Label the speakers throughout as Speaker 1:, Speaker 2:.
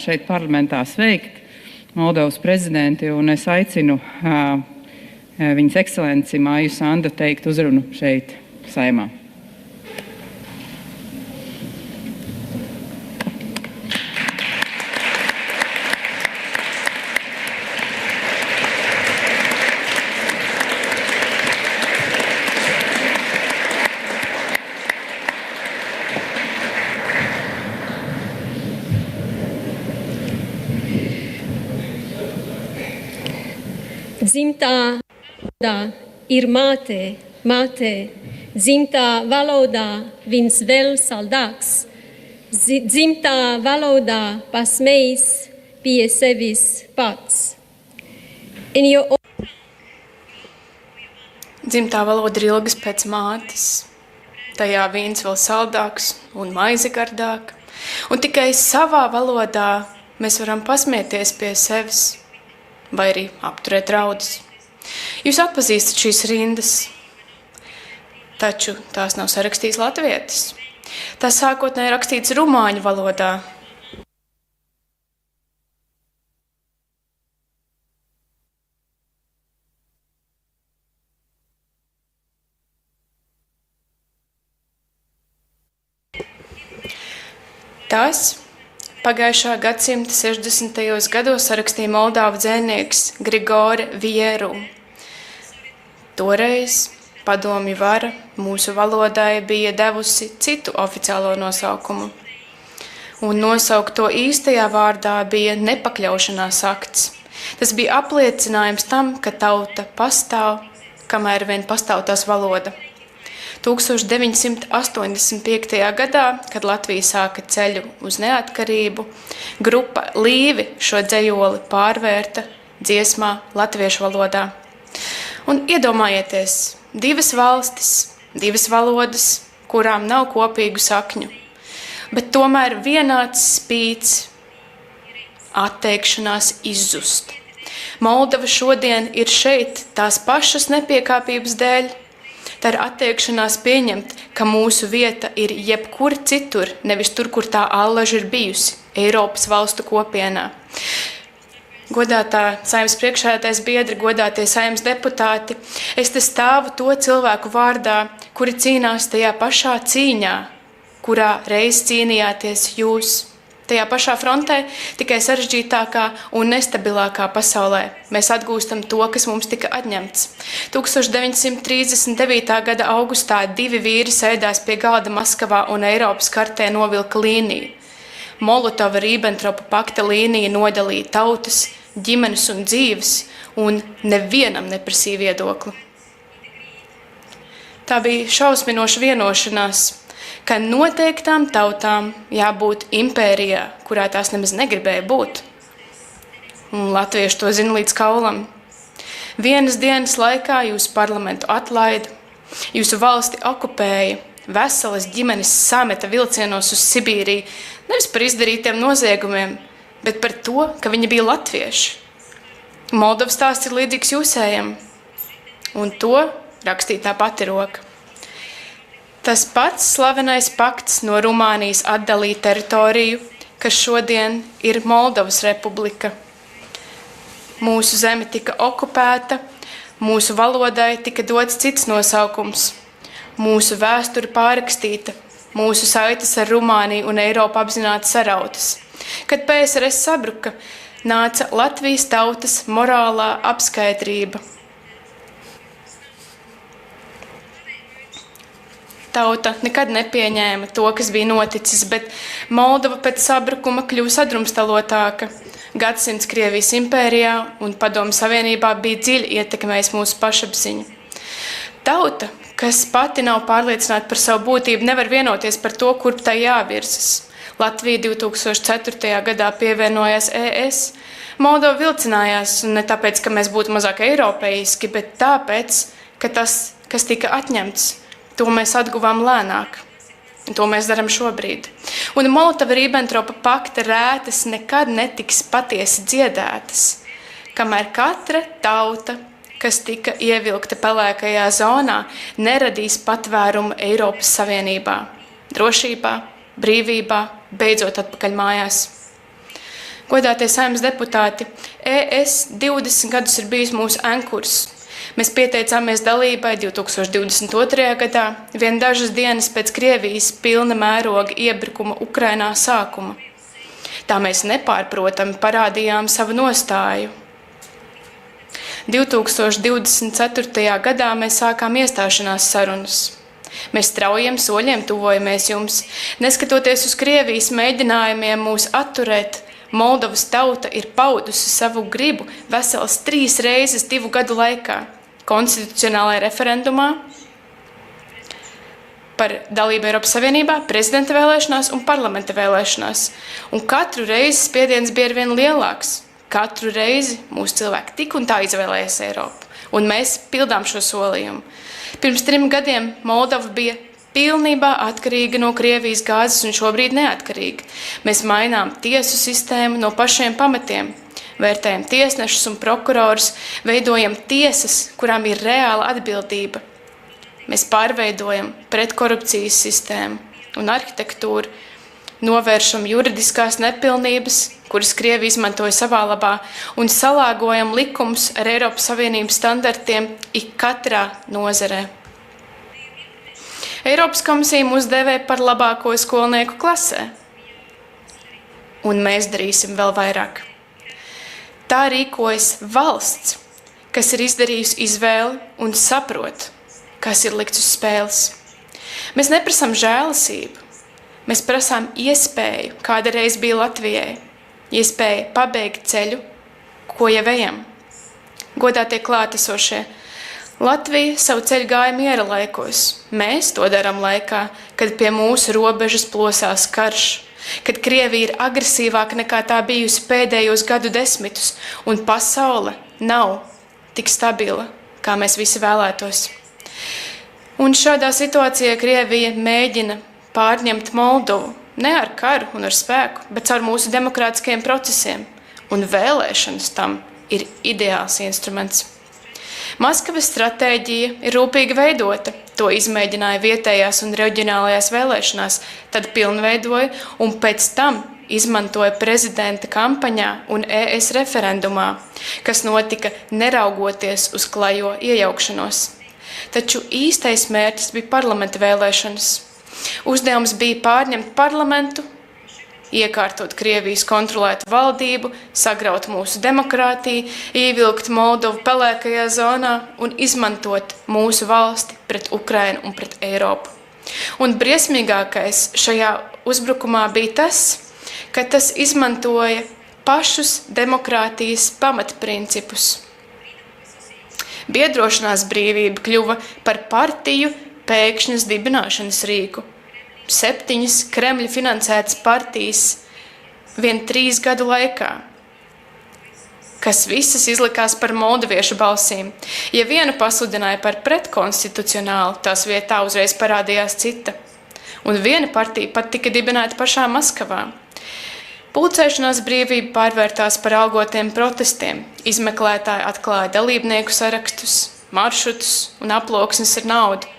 Speaker 1: šeit parlamentā sveikt Moldovas prezidenti, un es aicinu viņas ekscelenci Māju Sandu teikt uzrunu šeit Saeimā.
Speaker 2: Dzimtā valodā ir māte, dzimtā valodā viņš vēl saldāks, dzimtā valodā pasmējis pie sevis pats.
Speaker 3: Dzimtā valoda ir ilgas pēc mātes, tajā vīns vēl saldāks un maize gardāka, un tikai savā valodā mēs varam pasmieties pie sevis, vai arī apturēt raudus. Jūs atpazīstat šīs rindas, taču tās nav sarakstījis latvietis. Tās sākotnēji rakstīts rumāņu valodā. Tās pagājušā gadsimta 60. gados sarakstīja moldāvu dzēnieks Grigore Vieru. Toreiz padomju vara mūsu valodai bija devusi citu oficiālo nosaukumu. Un nosaukt to īstajā vārdā bija nepakļaušanās akts. Tas bija apliecinājums tam, ka tauta pastāv, kamēr vien pastāv tās valoda. 1985. gadā, kad Latvija sāka ceļu uz neatkarību, grupa Līvi šo dzejoli pārvērta dziesmā latviešu valodā. Un iedomājieties, divas valstis, divas valodas, kurām nav kopīgu sakņu, bet tomēr vienāds spīts, atteikšanās izzust. Moldova šodien ir šeit tās pašas nepiekāpības dēļ. Tā ir attiekšanās pieņemt, ka mūsu vieta ir jebkur citur, nevis tur, kur tā allaži ir bijusi, Eiropas valstu kopienā. Godātā Saeimas priekšsēdētājas biedri, godātie Saeimas deputāti, es te stāvu to cilvēku vārdā, kuri cīnās tajā pašā cīņā, kurā reiz cīnījāties jūs. Tajā pašā frontē, tikai sarežģītākā un nestabilākā pasaulē. Mēs atgūstam to, kas mums tika atņemts. 1939. gada augustā 2 vīri sēdās pie galda Maskavā un Eiropas kartē novilka līniju. Molotova-Ribbentropa pakta līnija nodalīja tautas, ģimenes un dzīves, un nevienam neprasīja viedokli. Tā bija šausminoša vienošanās, ka noteiktām tautām jābūt impērijā, kurā tās nemaz negribēja būt. Un latvieši to zina līdz kaulam. Vienas dienas laikā jūsu parlamentu atlaida, jūsu valsti okupēja, veselas ģimenes sameta vilcienos uz Sibīriju, nevis par izdarītiem noziegumiem, bet par to, ka viņi bija latvieši. Moldovas stāsts ir līdzīgs jūsējam, un to rakstīja tā pati roka. Tas pats slavenais pakts no Rumānijas atdalīja teritoriju, kas šodien ir Moldovas republika. Mūsu zeme tika okupēta, mūsu valodai tika dots cits nosaukums, mūsu vēsture pārrakstīta, mūsu saites ar Rumāniju un Eiropu apzināti sarautas. Kad PSRS sabruka, nāca Latvijas tautas morālā apskaidrība. Tauta nekad nepieņēma to, kas bija noticis, bet Moldova pēc sabrukuma kļuva sadrumstalotāka. Gadsimts Krievijas impērijā un Padomju Savienībā bija dziļi ietekmējis mūsu pašapziņu. Tauta, kas pati nav pārliecināta par savu būtību, nevar vienoties par to, kurp tai jāvirzas. Latvija 2004. gadā pievienojās ES. Moldova vilcinājās, ne tāpēc, ka mēs būtu mazāk eiropeiski, bet tāpēc, ka tas, kas tika atņemts, to mēs atguvām lēnāk. To mēs darām šobrīd. Un Molotova-Ribbentropa pakta rētas nekad netiks patiesi dziedētas, kamēr katra tauta, kas tika ievilkta pelēkajā zonā, neradīs patvērumu Eiropas Savienībā, drošībā, brīvībā, beidzot atpakaļ mājās. Godātie Saeimas deputāti, ES 20 gadus ir bijis mūsu ankurs. Mēs pieteicāmies dalībai 2022. gadā, vien dažas dienas pēc Krievijas pilna mēroga iebrukuma Ukrainā sākuma. Tā mēs nepārprotami parādījām savu nostāju. 2024. gadā mēs sākām iestāšanās sarunas. Mēs straujiem soļiem tuvojamies jums. Neskatoties uz Krievijas mēģinājumiem mūs atturēt, Moldovas tauta ir paudusi savu gribu veselas 3 reizes 2 gadu laikā konstitucionālajā referendumā par dalību Eiropas Savienībā, prezidenta vēlēšanās un parlamenta vēlēšanās. Un katru reizi spiediens bija arvien lielāks. Katru reizi mūsu cilvēki tik un tā izvēlējās Eiropu. Un mēs pildām šo solījumu. Pirms 3 gadiem Moldova bija pilnībā atkarīga no Krievijas gāzes un šobrīd neatkarīga. Mēs mainām tiesu sistēmu no pašiem pamatiem, vērtējam tiesnešus un prokurorus, veidojam tiesas, kurām ir reāla atbildība. Mēs pārveidojam pretkorupcijas sistēmu un arhitektūru, novēršam juridiskās nepilnības, kuras Krievija izmantoja savā labā, un salāgojam likumus ar Eiropas Savienības standartiem ik katrā nozarē. Eiropas komisija mūs devē par labāko skolnieku klasē, un mēs darīsim vēl vairāk. Tā rīkojas valsts, kas ir izdarījusi izvēli un saprot, kas ir likts uz spēles. Mēs neprasām žēlasību, mēs prasām iespēju, kāda reiz bija Latvijai, iespēju pabeigt ceļu, ko jau ejam. Godātie klātesošie, Latvija savu ceļu gāja miera laikos. Mēs to darām laikā, kad pie mūsu robežas plosās karš, kad Krievija ir agresīvāka nekā tā bijusi pēdējos gadu desmitus, un pasaule nav tik stabila, kā mēs visi vēlētos. Un šādā situācijā Krievija mēģina pārņemt Moldovu ne ar karu un ar spēku, bet caur mūsu demokrātiskajiem procesiem, un vēlēšanas tam ir ideāls instruments. Maskavas stratēģija ir rūpīgi veidota, to izmēģināja vietējās un reģionālajās vēlēšanās, tad pilnveidoja un pēc tam izmantoja prezidenta kampaņā un ES referendumā, kas notika neraugoties uz klajo iejaukšanos. Taču īstais mērķis bija parlamenta vēlēšanas. Uzdevums bija pārņemt parlamentu, iekārtot Krievijas kontrolētu valdību, sagraut mūsu demokrātiju, ievilkt Moldovu pelēkajā zonā un izmantot mūsu valsti pret Ukrainu un pret Eiropu. Un briesmīgākais šajā uzbrukumā bija tas, ka tas izmantoja pašus demokrātijas pamatprincipus. Biedrošanās brīvība kļuva par partiju pēkšņas dibināšanas rīku. 7 Kremļa finansētas partijas vien 3 gadu laikā, kas visas izlikās par moldoviešu balsīm. Ja vienu pasludināja par pretkonstitucionālu, tās vietā uzreiz parādījās cita. Un viena partija pat tika dibināta pašā Maskavā. Pulcēšanās brīvība pārvērtās par algotiem protestiem. Izmeklētāji atklāja dalībnieku sarakstus, maršrutus un aploksnes ar naudu.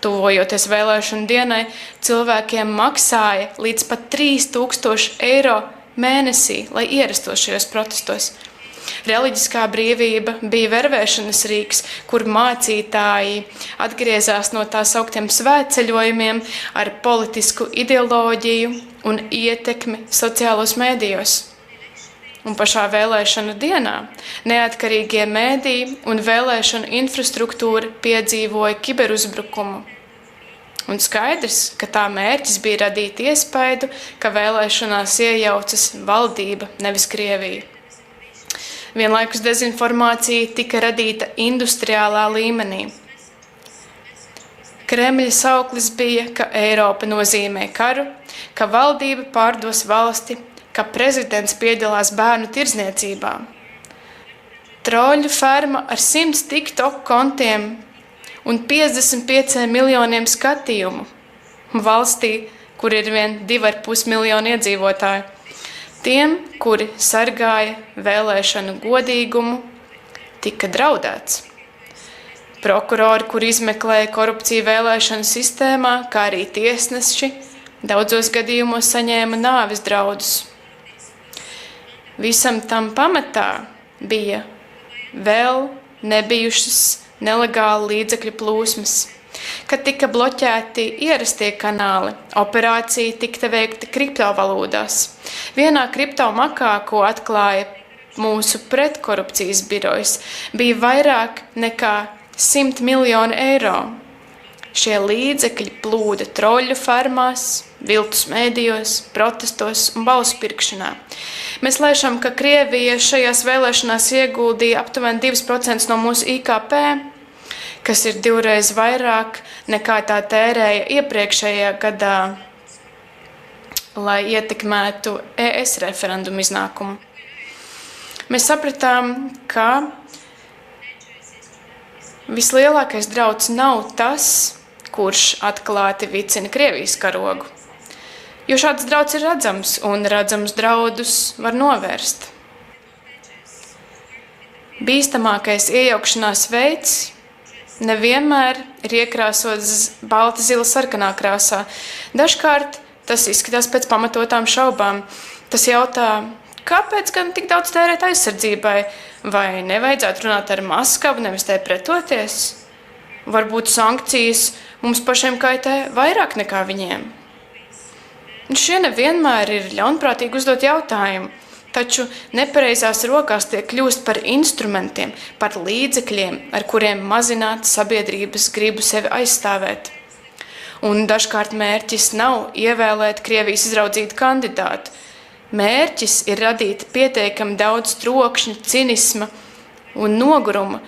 Speaker 3: Tuvojoties vēlēšanu dienai, cilvēkiem maksāja līdz pat 3000 eiro mēnesī, lai ierastos šajos protestos. Reliģiskā brīvība bija vervēšanas rīks, kur mācītāji atgriezās no tā sauktiem svētceļojumiem ar politisku ideoloģiju un ietekmi sociālos mēdījos. Un pašā vēlēšanu dienā neatkarīgie mēdīji un vēlēšanu infrastruktūra piedzīvoja kiberuzbrukumu. Un skaidrs, ka tā mērķis bija radīt iespaidu, ka vēlēšanās iejaucas valdība, nevis Krievija. Vienlaikus dezinformācija tika radīta industriālā līmenī. Kremļa sauklis bija, ka Eiropa nozīmē karu, ka valdība pārdos valsti, ka prezidents piedalās bērnu tirdzniecībā. Troļu ferma ar 100 TikTok kontiem un 55 miljoniem skatījumu valstī, kur ir vien 2,5 miljoni iedzīvotāji. Tiem, kuri sargāja vēlēšanu godīgumu, tika draudēts. Prokurori, kuri izmeklēja korupciju vēlēšanu sistēmā, kā arī tiesneši, daudzos gadījumos saņēma nāves draudus. Visam tam pamatā bija vēl nebijušas nelegāli līdzekļu plūsmas. Kad tika bloķēti ierastie kanāli, operācija tika veikta kriptovalūtās. Vienā kriptomakā, ko atklāja mūsu pretkorupcijas birojas, bija vairāk nekā 100 miljoni eiro. Šie līdzekļi plūda troļļu farmās, viltus mēdījos, protestos un balsu pirkšanā. Mēs lēšam, ka Krievija šajās vēlēšanās ieguldīja aptuveni 2% no mūsu IKP, kas ir 2 reizes vairāk nekā tā tērēja iepriekšējā gadā, lai ietekmētu ES referendumu iznākumu. Mēs sapratām, ka vislielākais drauds nav tas, kurš atklāti vicina Krievijas karogu, jo šāds drauds ir redzams, un redzams draudus var novērst. Bīstamākais iejaukšanās veids nevienmēr ir iekrāsots balta, zila, sarkanā krāsā. Dažkārt tas izskatās pēc pamatotām šaubām. Tas jautā, kāpēc gan tik daudz tērēt aizsardzībai? Vai nevajadzētu runāt ar Maskavu, nevis tai pretoties? Varbūt sankcijas mums pašiem kaitē vairāk nekā viņiem. Un šie nevienmēr ir ļaunprātīgi uzdot jautājumu, taču nepareizās rokās tie kļūst par instrumentiem, par līdzekļiem, ar kuriem mazināt sabiedrības gribu sevi aizstāvēt. Un dažkārt mērķis nav ievēlēt Krievijas izraudzītu kandidātu. Mērķis ir radīt pietiekami daudz trokšņa, cinisma un noguruma,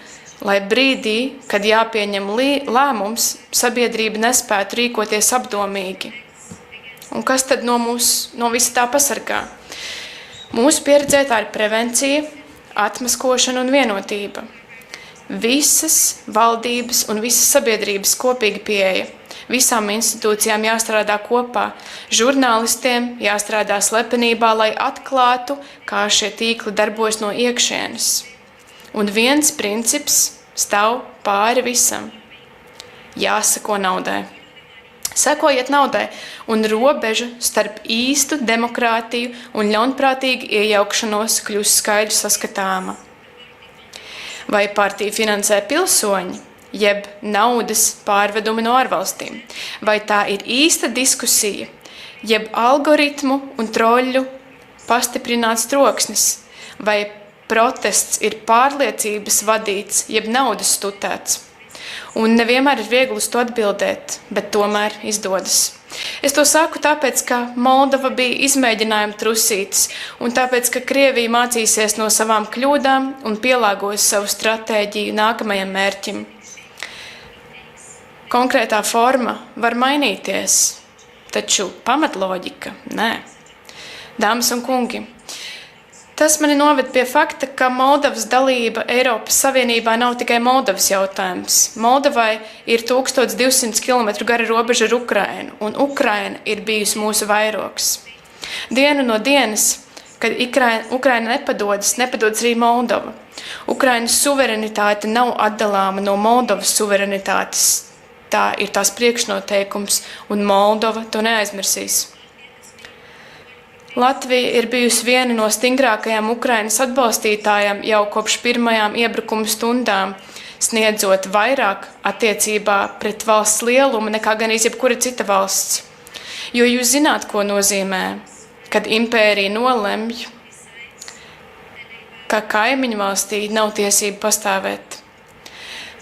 Speaker 3: lai brīdī, kad jāpieņem lēmums, sabiedrība nespētu rīkoties apdomīgi. Un kas tad no visa tā pasargā? Mūsu pieredzē tā ir prevencija, atmaskošana un vienotība. Visas valdības un visas sabiedrības kopīga pieeja. Visām institūcijām jāstrādā kopā, žurnālistiem jāstrādā slepenībā, lai atklātu, kā šie tīkli darbojas no iekšienes. Un viens princips stāv pāri visam. Jāseko naudai. Sekojiet naudai, un robeža starp īstu demokrātiju un ļaunprātīgu iejaukšanos kļūst skaidri saskatāma. Vai partija finansē pilsoņi, jeb naudas pārvedumi no ārvalstīm? Vai tā ir īsta diskusija, jeb algoritmu un troļļu pastiprināts troksnis? Vai protests ir pārliecības vadīts, jeb naudas stutēts? Un nevienmēr ir viegli uz to atbildēt, bet tomēr izdodas. Es to saku tāpēc, ka Moldova bija izmēģinājuma trusītis, un tāpēc, ka Krievija mācīsies no savām kļūdām un pielāgos savu stratēģiju nākamajam mērķim. Konkrētā forma var mainīties, taču pamatloģika nē. Dāmas un kungi, tas mani noved pie fakta, ka Moldovas dalība Eiropas Savienībā nav tikai Moldovas jautājums. Moldovai ir 1200 km gara robeža ar Ukrainu, un Ukraina ir bijusi mūsu vairogs. Dienu no dienas, kad Ukraina nepadodas arī Moldova. Ukrainas suverenitāte nav atdalāma no Moldovas suverenitātes. Tā ir tās priekšnoteikums, un Moldova to neaizmirsīs. Latvija ir bijusi viena no stingrākajām Ukrainas atbalstītājām jau kopš pirmajām iebrukuma stundām, sniedzot vairāk attiecībā pret valsts lielumu nekā gan jebkura cita valsts. Jo jūs zināt, ko nozīmē, kad impērija nolemj, ka kaimiņu valstī nav tiesību pastāvēt.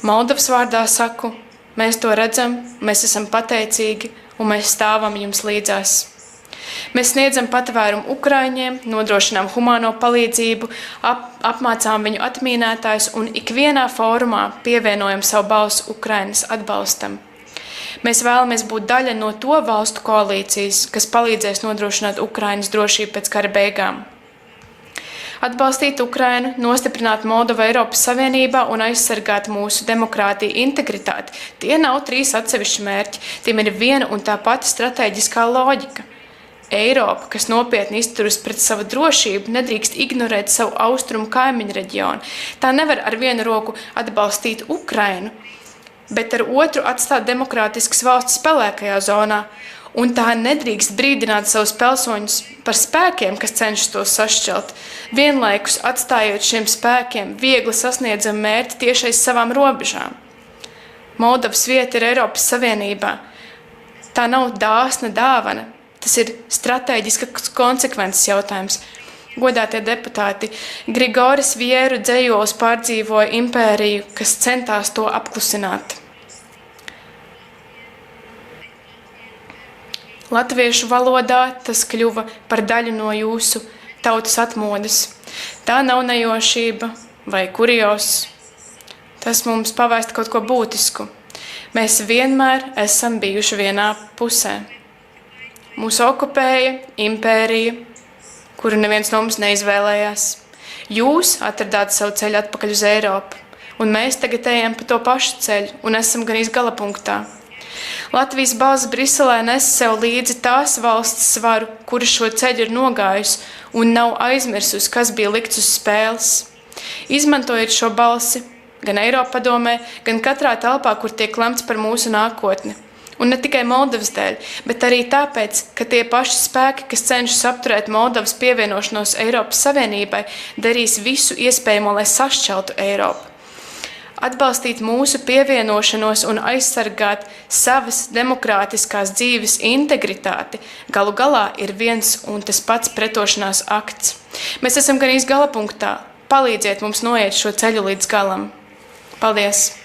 Speaker 3: Moldovas vārdā saku, mēs to redzam, mēs esam pateicīgi un mēs stāvam jums līdzās. Mēs sniedzam patvērumu Ukraiņiem, nodrošinām humāno palīdzību, apmācām viņu atmīnētājus un ikvienā fórumā pievienojam savu balsu Ukrainas atbalstam. Mēs vēlamies būt daļa no to valstu koalīcijas, kas palīdzēs nodrošināt Ukrainas drošību pēc kara beigām. Atbalstīt Ukrainu, nostiprināt Moldovu Eiropas Savienībā un aizsargāt mūsu demokrātiju integritāti. Tie nav 3 atsevišķi mērķi, tiem ir viena un tā pati stratēģiskā loģika. Eiropa, kas nopietni izturas pret savu drošību, nedrīkst ignorēt savu austrumu kaimiņu reģionu. Tā nevar ar vienu roku atbalstīt Ukrainu, bet ar otru atstāt demokrātiskas valstis pelēkajā zonā. un tā nedrīkst brīdināt savus pilsoņus par spēkiem, kas cenšas to sašķelt, vienlaikus atstājot šiem spēkiem viegli sasniedzamu mērķi tieši aiz savām robežām. Moldovas vieta ir Eiropas Savienībā. Tā nav dāsna dāvana, tas ir stratēģiskas konsekvences jautājums. Godātie deputāti, Grigoris Vieru dzējols pārdzīvoja impēriju, kas centās to apklusināt. Latviešu valodā tas kļuva par daļu no jūsu tautas atmodas. Tā nav nejošība vai kurios. Tas mums pavēst kaut ko būtisku. Mēs vienmēr esam bijuši vienā pusē. Mūs okupēja impērija, kuru neviens no mums neizvēlējās. Jūs atradāt savu ceļu atpakaļ uz Eiropu, un mēs tagad ejam pa to pašu ceļu un esam gan galapunktā. Latvijas balss Briselē nes sev līdzi tās valsts svaru, kura šo ceļu ir nogājusi un nav aizmirsusi, kas bija likts uz spēles. Izmantojiet šo balsi gan Eiropadomē, gan katrā telpā, kur tiek lemts par mūsu nākotni. Un ne tikai Moldovas dēļ, bet arī tāpēc, ka tie paši spēki, kas cenšas apturēt Moldovas pievienošanos Eiropas Savienībai, darīs visu iespējamo, lai sašķeltu Eiropu. Atbalstīt mūsu pievienošanos un aizsargāt savas demokrātiskās dzīves integritāti galu galā ir viens un tas pats pretošanās akts. Mēs esam gan galapunktā. Palīdziet mums noiet šo ceļu līdz galam. Paldies!